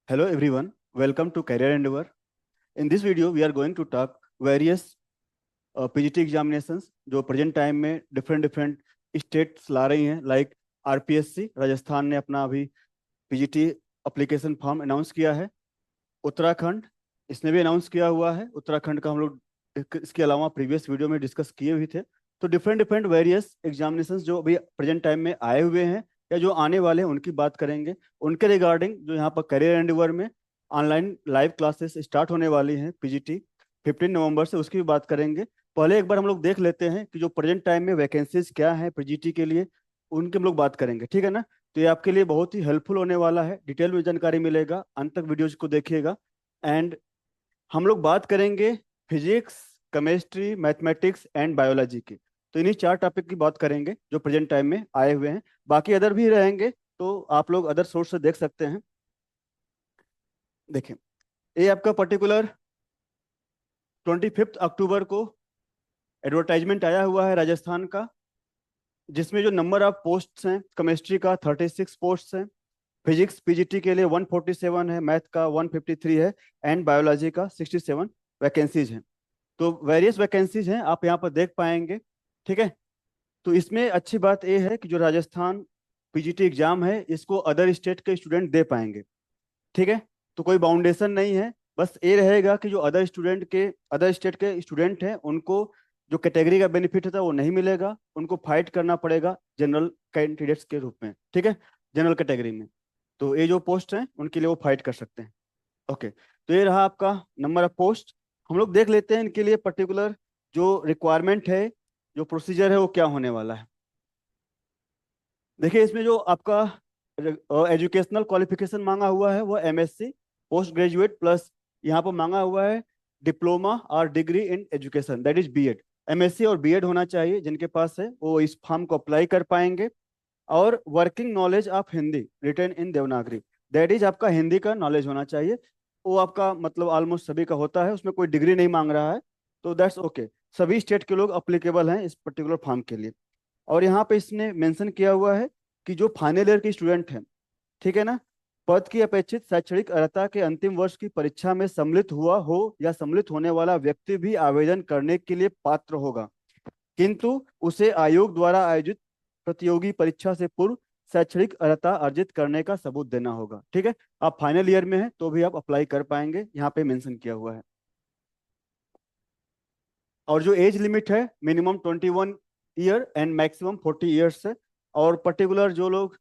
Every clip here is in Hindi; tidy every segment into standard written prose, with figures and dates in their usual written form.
Hello everyone, welcome to Career Endeavor. In this video, we are going to talk various PGT examinations जो present time में different states ला रही हैं, like RPSC राजस्थान ने अपना अभी PGT application form announce किया है। उत्तराखंड इसने भी अनाउंस किया हुआ है। उत्तराखंड का हम लोग इसके अलावा प्रीवियस वीडियो में डिस्कस किए हुए थे। तो डिफरेंट वेरियस एग्जामिनेशंस जो अभी प्रेजेंट टाइम में आए हुए हैं या जो आने वाले हैं उनकी बात करेंगे। उनके रिगार्डिंग जो यहाँ पर करियर एंडेवर में ऑनलाइन लाइव क्लासेस स्टार्ट होने वाली हैं पीजीटी 15 नवंबर से, उसकी भी बात करेंगे। पहले एक बार हम लोग देख लेते हैं कि जो प्रेजेंट टाइम में वैकेंसीज क्या है पीजीटी के लिए, उनके हम लोग बात करेंगे, ठीक है ना। तो ये आपके लिए बहुत ही हेल्पफुल होने वाला है, डिटेल में जानकारी मिलेगा, अंत तक वीडियोज को देखिएगा। एंड हम लोग बात करेंगे physics, chemistry, mathematics and biology की। तो इन्हीं 4 टॉपिक की बात करेंगे जो प्रेजेंट टाइम में आए हुए हैं। बाकी अदर भी रहेंगे तो आप लोग अदर सोर्स से देख सकते हैं। देखें, ये आपका पर्टिकुलर 25 अक्टूबर को एडवर्टाइजमेंट आया हुआ है राजस्थान का, जिसमें जो नंबर ऑफ पोस्ट्स हैं, केमिस्ट्री का 36 पोस्ट हैं, फिजिक्स पीजीटी के लिए 147 है, मैथ का 153 है एंड बायोलॉजी का 67 वैकेंसीज हैं। तो वेरियस वैकेंसीज हैं, आप यहाँ पर देख पाएंगे, ठीक है। तो इसमें अच्छी बात यह है कि जो राजस्थान पीजीटी एग्जाम है इसको अदर स्टेट के स्टूडेंट दे पाएंगे, ठीक है। तो कोई बाउंडेशन नहीं है, बस ये रहेगा कि जो अदर स्टेट के स्टूडेंट हैं उनको जो कैटेगरी का बेनिफिट होता है वो नहीं मिलेगा, उनको फाइट करना पड़ेगा जनरल कैंडिडेट्स के रूप में, ठीक है, जनरल कैटेगरी में। तो ये जो पोस्ट हैं उनके लिए वो फाइट कर सकते हैं। ओके, तो ये रहा आपका नंबर ऑफ पोस्ट। हम लोग देख लेते हैं इनके लिए पर्टिकुलर जो रिक्वायरमेंट है, जो प्रोसीजर है वो क्या होने वाला है। देखिए, इसमें जो आपका एजुकेशनल क्वालिफिकेशन मांगा हुआ है वो एमएससी पोस्ट ग्रेजुएट प्लस यहाँ पर मांगा हुआ है डिप्लोमा और degree in education, that is BEd. MSc और बीएड होना चाहिए, जिनके पास है वो इस फॉर्म को अप्लाई कर पाएंगे। और working knowledge of Hindi written in Devanagari, that is आपका हिंदी का नॉलेज होना चाहिए। वो आपका मतलब ऑलमोस्ट सभी का होता है, उसमें कोई डिग्री नहीं मांग रहा है, तो दैट्स ओके। सभी स्टेट के लोग अप्लीकेबल हैं इस पर्टिकुलर फॉर्म के लिए। और यहाँ पे इसने मेंशन किया हुआ है कि जो फाइनल ईयर के स्टूडेंट हैं, ठीक है ना, पद की अपेक्षित शैक्षणिक अर्हता के अंतिम वर्ष की परीक्षा में सम्मिलित हुआ हो या सम्मिलित होने वाला व्यक्ति भी आवेदन करने के लिए पात्र होगा, किंतु उसे आयोग द्वारा आयोजित प्रतियोगी परीक्षा से पूर्व शैक्षणिक अर्हता अर्जित करने का सबूत देना होगा, ठीक है। आप फाइनल ईयर में हैं तो भी आप अप्लाई कर पाएंगे, यहाँ पे मेंशन किया हुआ है। और जो एज लिमिट है minimum 21 year and maximum 40 years है। और पर्टिकुलर जो लोग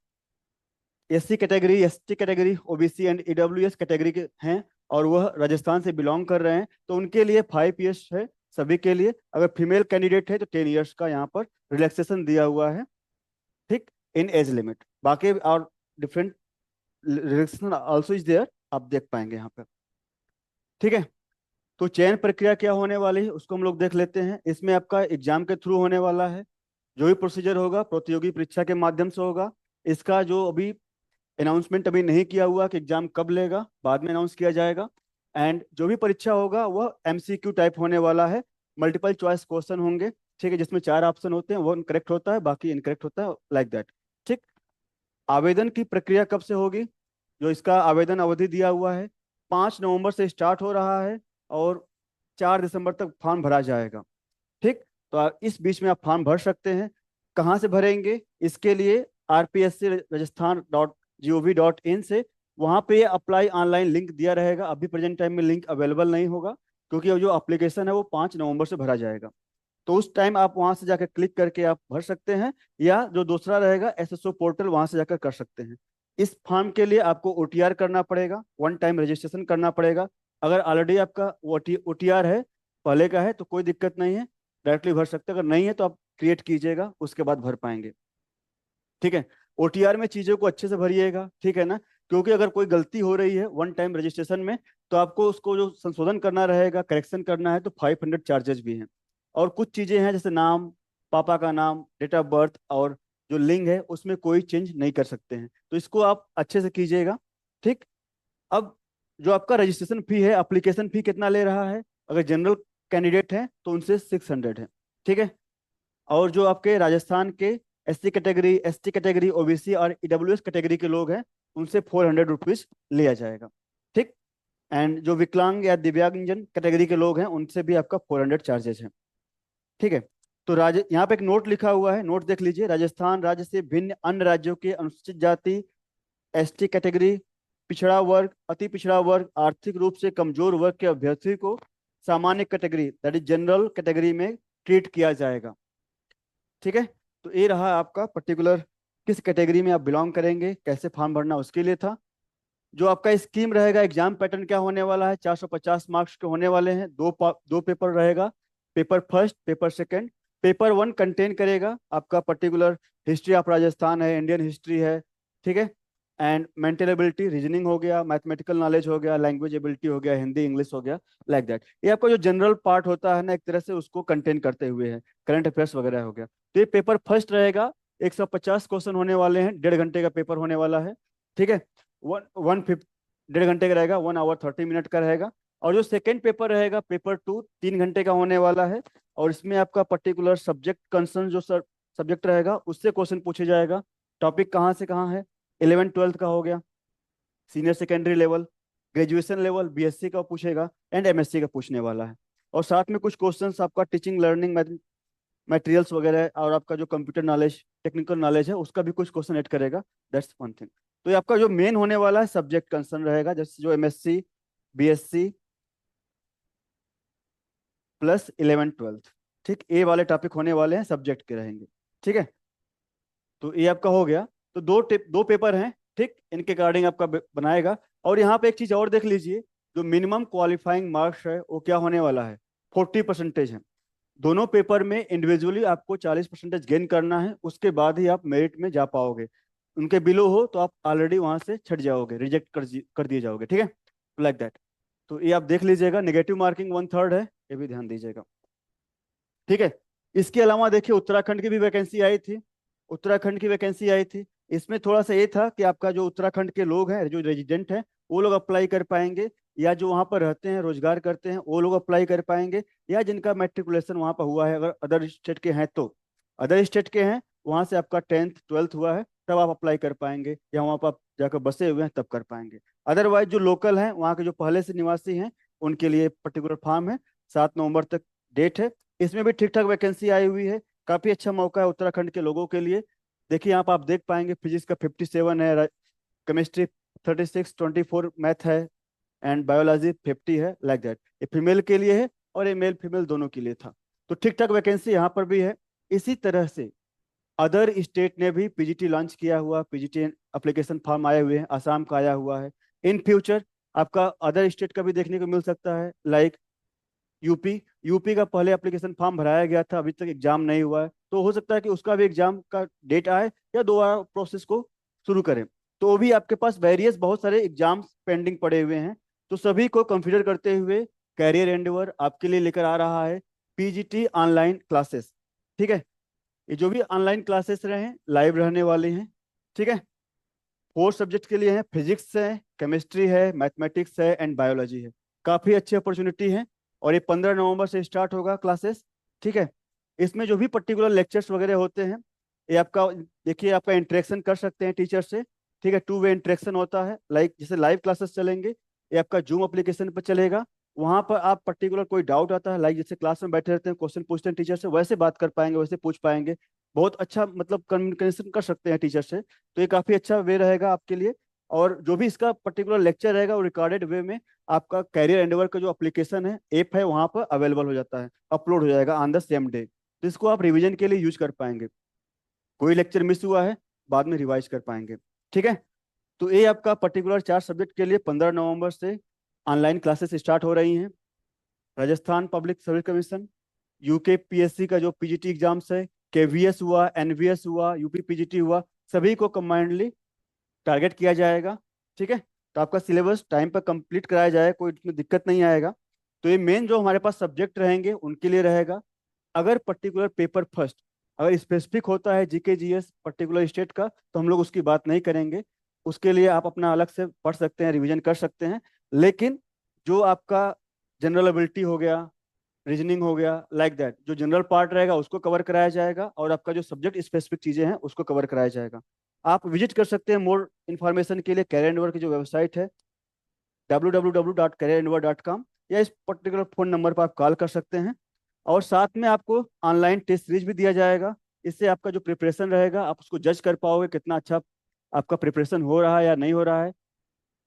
SC category, ST category, OBC and EWS category के हैं और वह राजस्थान से बिलोंग कर रहे हैं तो उनके लिए 5 ईयर्स है सभी के लिए। अगर फीमेल कैंडिडेट है तो 10 ईयर्स का यहाँ पर रिलैक्सेशन दिया हुआ है, ठीक, इन एज लिमिट। बाकी और different relaxation also is there, आप देख पाएंगे यहाँ पर, ठीक है। तो चयन प्रक्रिया क्या होने वाली है उसको हम लोग देख लेते हैं। इसमें आपका एग्जाम के थ्रू होने वाला है, जो भी प्रोसीजर होगा प्रतियोगी परीक्षा के माध्यम से होगा। इसका जो अभी अनाउंसमेंट अभी नहीं किया हुआ कि एग्जाम कब लेगा, बाद में अनाउंस किया जाएगा। एंड जो भी परीक्षा होगा वह एमसीक्यू टाइप होने वाला है, मल्टीपल चॉइस क्वेश्चन होंगे, ठीक है, जिसमें 4 ऑप्शन होते हैं, वो करेक्ट होता है, बाकी इनकरेक्ट होता है, लाइक दैट, ठीक। आवेदन की प्रक्रिया कब से होगी, जो इसका आवेदन अवधि दिया हुआ है 5 नवंबर से स्टार्ट हो रहा है और 4 दिसंबर तक फॉर्म भरा जाएगा, ठीक। तो इस बीच में आप फॉर्म भर सकते हैं। कहाँ से भरेंगे, इसके लिए rpsc rajasthan.gov.in से, वहाँ पे अप्लाई ऑनलाइन लिंक दिया रहेगा। अभी प्रेजेंट टाइम में लिंक अवेलेबल नहीं होगा क्योंकि अब जो एप्लीकेशन है वो 5 नवंबर से भरा जाएगा। तो उस टाइम आप वहाँ से जाकर क्लिक करके आप भर सकते हैं, या जो दूसरा रहेगा एसएसओ पोर्टल, वहाँ से जाकर कर सकते हैं। इस फॉर्म के लिए आपको ओटीआर करना पड़ेगा, वन टाइम रजिस्ट्रेशन करना पड़ेगा। अगर ऑलरेडी आपका ओटीआर है, पहले का है, तो कोई दिक्कत नहीं है, डायरेक्टली भर सकते हैं। अगर नहीं है तो आप क्रिएट कीजिएगा, उसके बाद भर पाएंगे, ठीक है। ओटीआर में चीज़ों को अच्छे से भरिएगा, ठीक है ना, क्योंकि अगर कोई गलती हो रही है वन टाइम रजिस्ट्रेशन में तो आपको उसको जो संशोधन करना रहेगा, करेक्शन करना है, तो 500 चार्जेस भी हैं। और कुछ चीज़ें हैं जैसे नाम, पापा का नाम, डेट ऑफ बर्थ और जो लिंग है उसमें कोई चेंज नहीं कर सकते हैं, तो इसको आप अच्छे से कीजिएगा, ठीक। अब जो आपका रजिस्ट्रेशन फी है, एप्लीकेशन फी कितना ले रहा है, अगर जनरल कैंडिडेट हैं तो उनसे 600 है, ठीक है। और जो आपके राजस्थान के SC category, ST category, OBC और ईडब्ल्यूएस कैटेगरी के लोग हैं उनसे 400 रुपीज लिया जाएगा। एंड जो विकलांग या दिव्यांगजन कैटेगरी के लोग हैं उनसे भी आपका 400 चार्जेस है। ठीक है। तो यहाँ पे एक नोट लिखा हुआ है, नोट देख लीजिए। राजस्थान राज्य से भिन्न अन्य राज्यों के अनुसूचित जाति, एसटी कैटेगरी, पिछड़ा वर्ग, अति पिछड़ा वर्ग, आर्थिक रूप से कमजोर वर्ग के अभ्यर्थी को सामान्य category that is general category में ट्रीट किया जाएगा। ठीक है। तो ये रहा आपका पर्टिकुलर किस कैटेगरी में आप बिलोंग करेंगे, कैसे फॉर्म भरना, उसके लिए था। जो आपका स्कीम रहेगा, एग्जाम पैटर्न क्या होने वाला है, 450 मार्क्स के होने वाले हैं। दो पेपर रहेगा, paper first, paper second. Paper one contain करेगा आपका पर्टिकुलर हिस्ट्री ऑफ राजस्थान है, इंडियन हिस्ट्री है। ठीक है। एंड मेंटल एबिलिटी, रीजनिंग हो गया, मैथमेटिकल नॉलेज हो गया, लैंग्वेज एबिलिटी हो गया, हिंदी इंग्लिश हो गया, लाइक दैट। ये आपका जो जनरल पार्ट होता है ना, एक तरह से उसको कंटेन करते हुए है, करंट अफेयर्स वगैरह हो गया। तो ये पेपर फर्स्ट रहेगा, 150 क्वेश्चन होने वाले हैं, 1.5 घंटे का पेपर होने वाला है। ठीक है। वन वन 1.5 घंटे का रहेगा, 1 आवर 30 मिनट का रहेगा। और जो सेकेंड पेपर रहेगा, पेपर टू, 3 घंटे का होने वाला है। और इसमें आपका पर्टिकुलर सब्जेक्ट कंसर्न जो सब्जेक्ट रहेगा उससे क्वेश्चन पूछे जाएगा। टॉपिक कहाँ से कहाँ है, 11th 12th का हो गया, senior secondary level, graduation level, BSc का पूछेगा एंड एमएससी का पूछने वाला है। और साथ में कुछ क्वेश्चंस आपका टीचिंग लर्निंग मटेरियल्स वगैरह और आपका जो कंप्यूटर नॉलेज, टेक्निकल नॉलेज है, उसका भी कुछ क्वेश्चन ऐड करेगा। That's one thing. तो ये आपका जो मेन होने वाला है सब्जेक्ट कंसर्न रहेगा, जैसे जो MSc, BSc plus 11th 12th। ठीक, ए वाले टॉपिक होने वाले हैं, सब्जेक्ट के रहेंगे। ठीक है। तो ये आपका हो गया। तो दो पेपर हैं। ठीक, इनके अकॉर्डिंग आपका बनाएगा। और यहाँ पे एक चीज और देख लीजिए, जो मिनिमम क्वालिफाइंग मार्क्स है वो क्या होने वाला है, 40% है। दोनों पेपर में इंडिविजुअली आपको 40% गेन करना है, उसके बाद ही आप मेरिट में जा पाओगे। उनके बिलो हो तो आप ऑलरेडी वहां से छट जाओगे, रिजेक्ट कर दिए जाओगे। ठीक है, लाइक दैट। तो ये आप देख लीजिएगा, नेगेटिव मार्किंग 1/3 है, ये भी ध्यान दीजिएगा। ठीक है। इसके अलावा देखिए, उत्तराखंड की भी वैकेंसी आई थी, उत्तराखंड की वैकेंसी आई थी। इसमें थोड़ा सा ये था कि आपका जो उत्तराखंड के लोग हैं, जो रेजिडेंट हैं, वो लोग अप्लाई कर पाएंगे, या जो वहाँ पर रहते हैं, रोजगार करते हैं, वो लोग अप्लाई कर पाएंगे, या जिनका मेट्रिकुलेशन वहाँ पर हुआ है, अगर अदर स्टेट के हैं तो। अदर स्टेट के हैं, वहाँ से आपका 10th 12th हुआ है, तब आप अप्लाई कर पाएंगे, या वहाँ पर आप जाकर बसे हुए हैं तब कर पाएंगे। अदरवाइज जो लोकल हैं, वहाँ के जो पहले से निवासी हैं, उनके लिए पर्टिकुलर फॉर्म है, 7 नवंबर तक डेट है। इसमें भी ठीक ठाक वैकेंसी आई हुई है, काफी अच्छा मौका है उत्तराखंड के लोगों के लिए। देखिए यहाँ पर आप देख पाएंगे, फिजिक्स का 57 है, केमिस्ट्री 36, 24 मैथ है, एंड बायोलॉजी 50 है, लाइक दैट। ये फीमेल के लिए है और ये मेल फीमेल दोनों के लिए था। तो ठीक ठाक वैकेंसी यहाँ पर भी है। इसी तरह से अदर स्टेट ने भी पीजीटी लॉन्च किया हुआ, पीजीटी एप्लीकेशन फॉर्म आए हुए हैं, आसाम का आया हुआ है। इन फ्यूचर आपका अदर स्टेट का भी देखने को मिल सकता है, लाइक यूपी। यूपी का पहले एप्लीकेशन फॉर्म भराया गया था, अभी तक एग्जाम नहीं हुआ है, तो हो सकता है कि उसका भी एग्जाम का डेट आए, या दोबारा प्रोसेस को शुरू करें। तो वो भी आपके पास वेरियस बहुत सारे एग्जाम्स पेंडिंग पड़े हुए हैं। तो सभी को कंसिडर करते हुए कैरियर एंडेवर आपके लिए लेकर आ रहा है पीजीटी ऑनलाइन क्लासेस। ठीक है। ये जो भी ऑनलाइन क्लासेस रहे लाइव रहने वाले हैं। ठीक है। 4 सब्जेक्ट के लिए है, फिजिक्स है, केमिस्ट्री है, मैथमेटिक्स है एंड बायोलॉजी है। काफ़ी अच्छी अपॉर्चुनिटी है। और ये 15 नवंबर से स्टार्ट होगा क्लासेस। ठीक है। इसमें जो भी पर्टिकुलर लेक्चर्स वगैरह होते हैं, ये आपका देखिए, आपका इंटरेक्शन कर सकते हैं टीचर से। ठीक है, 2 वे इंटरेक्शन होता है, लाइक जैसे लाइव क्लासेस चलेंगे, ये आपका जूम एप्लीकेशन पर चलेगा। वहां पर आप पर्टिकुलर कोई डाउट आता है, लाइक जैसे क्लास में बैठे रहते हैं, क्वेश्चन पूछते हैं टीचर से, वैसे बात कर पाएंगे, वैसे पूछ पाएंगे। बहुत अच्छा मतलब कम्युनिकेशन कर सकते हैं टीचर से। तो ये काफ़ी अच्छा वे रहेगा आपके लिए। और जो भी इसका पर्टिकुलर लेक्चर रहेगा वो रिकॉर्डेड वे में आपका कैरियर एंडेवर का जो एप्लीकेशन है, ऐप है, वहां पर अवेलेबल हो जाता है, अपलोड हो जाएगा ऑन द सेम डे। तो इसको आप रिवीजन के लिए यूज कर पाएंगे, कोई लेक्चर मिस हुआ है बाद में रिवाइज कर पाएंगे। ठीक है। तो ये आपका पर्टिकुलर 4 सब्जेक्ट के लिए 15 नवंबर से ऑनलाइन क्लासेस स्टार्ट हो रही हैं। Rajasthan public service commission, UK PSC का जो पीजीटी एग्जाम्स है, केवीएस हुआ, एनवीएस हुआ, यूपी पीजीटी हुआ, सभी को कंबाइंडली टारगेट किया जाएगा। ठीक है। तो आपका सिलेबस टाइम पर कंप्लीट कराया जाएगा, कोई इसमें दिक्कत नहीं आएगा। तो ये मेन जो हमारे पास सब्जेक्ट रहेंगे उनके लिए रहेगा। अगर पर्टिकुलर पेपर फर्स्ट अगर स्पेसिफिक होता है जीके जीएस पर्टिकुलर स्टेट का, तो हम लोग उसकी बात नहीं करेंगे। उसके लिए आप अपना अलग से पढ़ सकते हैं, रिवीजन कर सकते हैं। लेकिन जो आपका जनरल एबिलिटी हो गया, रीजनिंग हो गया, लाइक दैट, जो जनरल पार्ट रहेगा उसको कवर कराया जाएगा, और आपका जो सब्जेक्ट स्पेसिफिक चीजें हैं उसको कवर कराया जाएगा। आप विजिट कर सकते हैं मोर इन्फॉर्मेशन के लिए कैलेंडर की जो वेबसाइट है, www.careerinova.com या इस पर्टिकुलर फोन नंबर पर आप कॉल कर सकते हैं। और साथ में आपको ऑनलाइन टेस्ट सीरीज भी दिया जाएगा। इससे आपका जो प्रिपरेशन रहेगा आप उसको जज कर पाओगे कितना अच्छा आपका प्रिपरेशन हो रहा है या नहीं हो रहा है।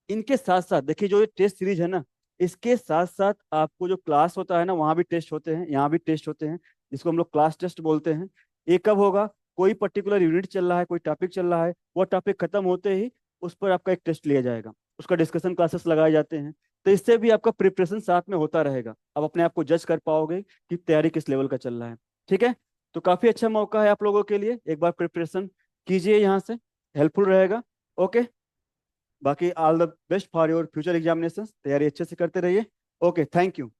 इनके साथ साथ देखिए, जो ये टेस्ट सीरीज है ना, इसके साथ साथ आपको जो क्लास होता है ना, वहाँ भी टेस्ट होते हैं, यहाँ भी टेस्ट होते हैं, जिसको हम लोग क्लास टेस्ट बोलते हैं। ये कब होगा? कोई पर्टिकुलर यूनिट चल रहा है, कोई टॉपिक चल रहा है, वो टॉपिक खत्म होते ही उस पर आपका एक टेस्ट लिया जाएगा, उसका डिस्कशन क्लासेस लगाए जाते हैं। तो इससे भी आपका प्रिपरेशन साथ में होता रहेगा, आप अपने आप को जज कर पाओगे कि तैयारी किस लेवल का चल रहा है। ठीक है, तो काफ़ी अच्छा मौका है आप लोगों के लिए, एक बार प्रिपरेशन कीजिए यहाँ से, हेल्पफुल रहेगा। ओके, बाकी all the best for your future examination, तैयारी अच्छे से करते रहिए। Okay, thank you.